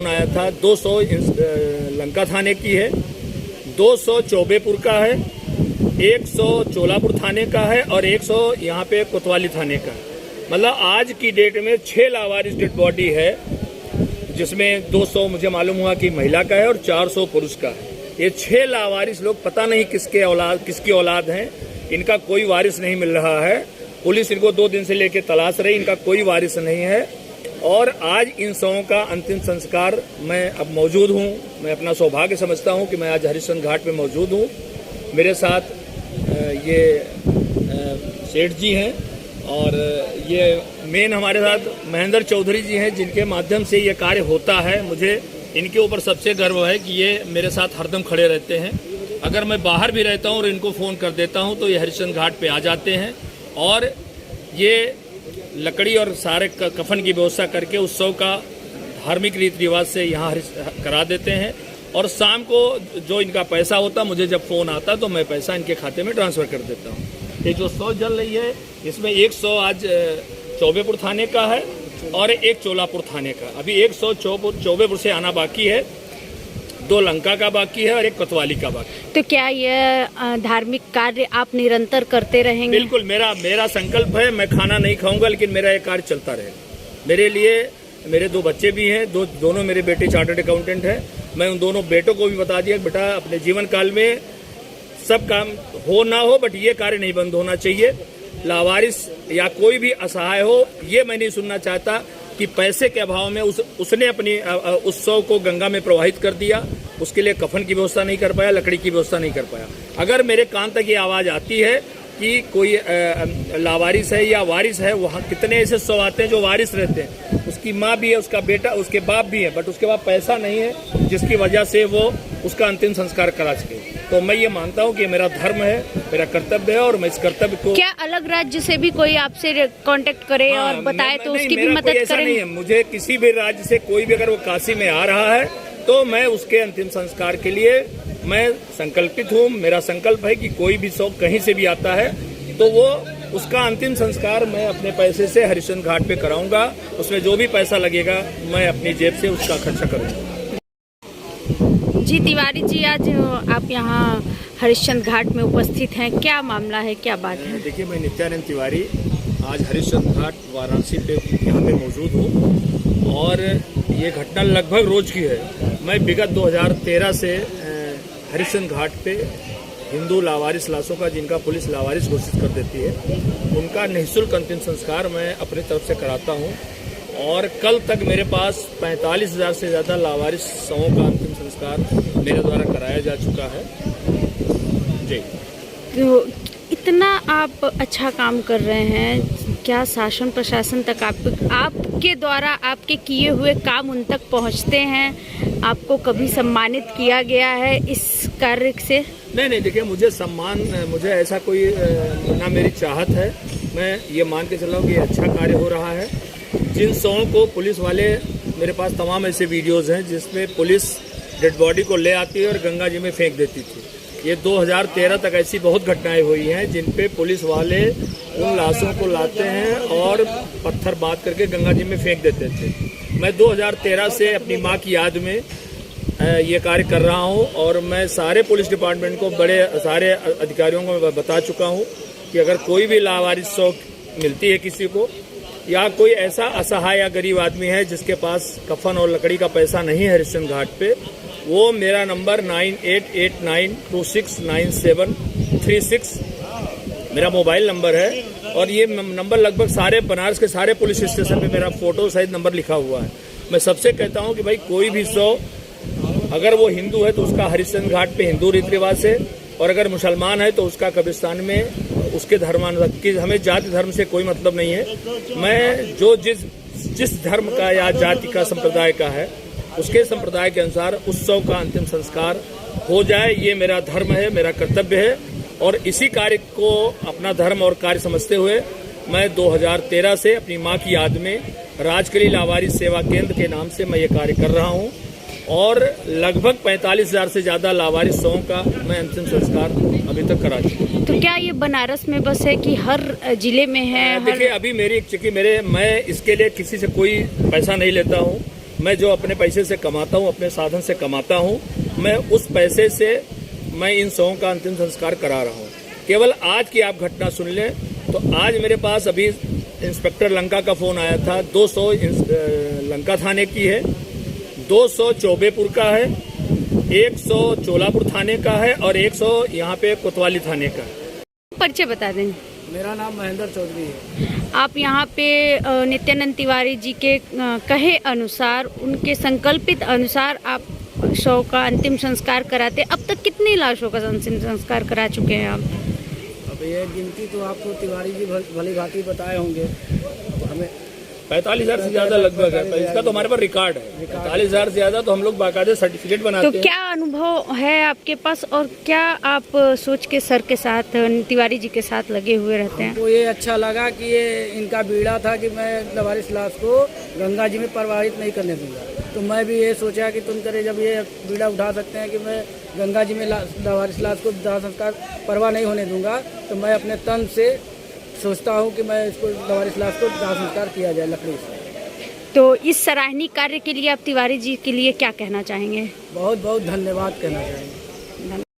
आया था 200 लंका थाने की है, 200 चौबेपुर का है, 100 चोलापुर थाने का है और 100 यहाँ पे कोतवाली थाने का है। मतलब आज की डेट में 6 लावारिस डेड बॉडी है, जिसमें 200 मुझे मालूम हुआ कि महिला का है और 400 पुरुष का है। ये 6 लावारिस लोग पता नहीं किसकी औलाद हैं, इनका कोई वारिस नहीं मिल रहा है। पुलिस इनको 2 दिन से लेकर तलाश रही, इनका कोई वारिस नहीं है। और आज इन शवों का अंतिम संस्कार मैं अब मौजूद हूँ। मैं अपना सौभाग्य समझता हूँ कि मैं आज हरिश्चंद्र घाट पे मौजूद हूँ। मेरे साथ ये सेठ जी हैं और ये मेन हमारे साथ महेंद्र चौधरी जी हैं, जिनके माध्यम से ये कार्य होता है। मुझे इनके ऊपर सबसे गर्व है कि ये मेरे साथ हरदम खड़े रहते हैं। अगर मैं बाहर भी रहता हूँ और इनको फ़ोन कर देता हूँ तो ये हरिश्चंद्र घाट पे आ जाते हैं और ये लकड़ी और सारे कफन की व्यवस्था करके उत्सव का धार्मिक रीति रिवाज से यहाँ करा देते हैं। और शाम को जो इनका पैसा होता, मुझे जब फ़ोन आता तो मैं पैसा इनके खाते में ट्रांसफ़र कर देता हूँ। ये जो 100 जल रही है, इसमें 100 आज चौबेपुर थाने का है और 1 चोलापुर थाने का। अभी 100 चौबेपुर से आना बाकी है, 2 लंका का बाकी है और 1 कोतवाली का बाकी है। तो क्या यह धार्मिक कार्य आप निरंतर करते रहेंगे? बिल्कुल, मेरा संकल्प है। मैं खाना नहीं खाऊंगा, लेकिन मेरा ये कार्य चलता रहेगा। मेरे लिए मेरे 2 बच्चे भी हैं, दोनों मेरे बेटे चार्टर्ड अकाउंटेंट हैं। मैं उन दोनों बेटों को भी बता दिया, बेटा अपने जीवन काल में सब काम हो ना हो, बट ये कार्य नहीं बंद होना चाहिए। लावारिस या कोई भी असहाय हो, ये मैं नहीं सुनना चाहता कि पैसे के अभाव में उसने अपनी उत्सव को गंगा में प्रवाहित कर दिया, उसके लिए कफन की व्यवस्था नहीं कर पाया, लकड़ी की व्यवस्था नहीं कर पाया। अगर मेरे कान तक ये आवाज़ आती है कि कोई लावारिस है या वारिस है, वहाँ कितने ऐसे शव आते हैं जो वारिस रहते हैं, उसकी माँ भी है, उसका बेटा, उसके बाप भी है, बट उसके पास पैसा नहीं है जिसकी वजह से वो उसका अंतिम संस्कार करा सके। तो मैं ये मानता हूँ कि मेरा धर्म है, मेरा कर्तव्य है और मैं इस कर्तव्य को। क्या अलग राज्य से भी कोई आपसे कांटेक्ट करे और बताए तो उसकी भी मदद करें? नहीं है, मुझे किसी भी राज्य से कोई भी अगर वो काशी में आ रहा है तो मैं उसके अंतिम संस्कार के लिए मैं संकल्पित हूँ। मेरा संकल्प है कि कोई भी शव कहीं से भी आता है तो वो उसका अंतिम संस्कार मैं अपने पैसे से हरिश्चंद्र घाट पे कराऊंगा। उसमें जो भी पैसा लगेगा मैं अपनी जेब से उसका खर्चा करूंगा। जी तिवारी जी, आज आप यहाँ हरिश्चंद्र घाट में उपस्थित हैं, क्या मामला है, क्या बात है? देखिए, मैं नित्यानंद तिवारी आज हरिश्चंद्र घाट वाराणसी पे यहाँ पे मौजूद हूँ और ये घटना लगभग रोज की है। मैं विगत 2013 से हरिश्चंद्र घाट पे हिंदू लावारिस लाशों का, जिनका पुलिस लावारिस घोषित कर देती है, उनका निःशुल्क अंतिम संस्कार मैं अपनी तरफ से कराता हूँ। और कल तक मेरे पास 45,000 से ज़्यादा लावारिस शवों का अंतिम संस्कार मेरे द्वारा कराया जा चुका है। जी, तो इतना आप अच्छा काम कर रहे हैं, क्या शासन प्रशासन तक आपके द्वारा आपके किए हुए काम उन तक पहुंचते हैं? आपको कभी सम्मानित किया गया है इस कार्य से? नहीं, देखिए, मुझे ऐसा कोई ना मेरी चाहत है। मैं ये मान के चला हूँ कि अच्छा कार्य हो रहा है। जिन शवों को पुलिस वाले, मेरे पास तमाम ऐसे वीडियोज़ हैं जिसमें पुलिस डेड बॉडी को ले आती है और गंगा जी में फेंक देती थी। ये 2013 तक ऐसी बहुत घटनाएं हुई हैं जिन पे पुलिस वाले उन लाशों को लाते हैं और पत्थर बांध करके गंगा जी में फेंक देते थे। मैं 2013 से अपनी माँ की याद में ये कार्य कर रहा हूँ और मैं सारे पुलिस डिपार्टमेंट को, सारे अधिकारियों को बता चुका हूँ कि अगर कोई भी लावारिस शव मिलती है किसी को, या कोई ऐसा असहाय या गरीब आदमी है जिसके पास कफन और लकड़ी का पैसा नहीं है हरिश्चंद्र घाट पे, वो मेरा नंबर 9889269736 मेरा मोबाइल नंबर है। और ये नंबर लगभग सारे बनारस के सारे पुलिस स्टेशन पे मेरा फोटो सहित नंबर लिखा हुआ है। मैं सबसे कहता हूँ कि भाई कोई भी शव, अगर वो हिंदू है तो उसका हरिश्चंद्र घाट पे हिंदू रीति रिवाज से, और अगर मुसलमान है तो उसका कब्रिस्तान में उसके धर्मानुसार की, हमें जाति धर्म से कोई मतलब नहीं है। मैं जो जिस धर्म का या जाति का संप्रदाय का है, उसके संप्रदाय के अनुसार उत्सव का अंतिम संस्कार हो जाए, ये मेरा धर्म है, मेरा कर्तव्य है। और इसी कार्य को अपना धर्म और कार्य समझते हुए मैं 2013 से अपनी मां की याद में राजकली लावारिस सेवा केंद्र के नाम से मैं ये कार्य कर रहा हूं और लगभग 45,000 से ज्यादा लावारिसों का मैं अंतिम संस्कार अभी तक करा चुका हूं। तो क्या ये बनारस में बस है कि हर जिले में है? देखिए, अभी मेरी चूंकि मैं इसके लिए किसी से कोई पैसा नहीं लेता हूं। मैं जो अपने पैसे से कमाता हूं, अपने साधन से कमाता हूं, मैं उस पैसे से मैं इन शवों का अंतिम संस्कार करा रहा हूं। केवल आज की आप घटना सुन लें तो आज मेरे पास अभी इंस्पेक्टर लंका का फोन आया था। 200 लंका थाने की है, 200 चौबेपुर का है, 100 चोलापुर थाने का है और 100 यहाँ पे कोतवाली थाने का है। परिचय बता दें। मेरा नाम महेंद्र चौधरी है। आप यहाँ पे नित्यानंद तिवारी जी के कहे अनुसार, उनके संकल्पित अनुसार आप शव का अंतिम संस्कार कराते। अब तक कितनी लाशों का अंतिम संस्कार करा चुके हैं आप? अब ये गिनती तो आपको तिवारी जी भली भांति बताए होंगे। हमें 45,000 से ज्यादा लगभग है। इसका तो हमारे पास रिकॉर्ड है। 45,000 से ज्यादा तो हम लोग बाकायदे सर्टिफिकेट बनाते तो हैं। क्या अनुभव है आपके पास और क्या आप सोच के सर के साथ, तिवारी जी के साथ लगे हुए रहते हैं? हमको ये अच्छा लगा कि ये इनका बीड़ा था कि मैं लावारिस लाश को गंगा जी में प्रवाहित नहीं करने दूंगा। तो मैं भी ये सोचा कि तुम करे जब ये बीड़ा उठा सकते हैं कि मैं गंगा जी में लावारिस लाश को दाह संस्कार परवाह नहीं होने दूंगा, तो मैं अपने तन से सोचता हूँ कि मैं इसको लावारिस लाश को दाह संस्कार किया जाए लकड़ी से। तो इस सराहनीय कार्य के लिए आप तिवारी जी के लिए क्या कहना चाहेंगे? बहुत बहुत धन्यवाद कहना चाहेंगे।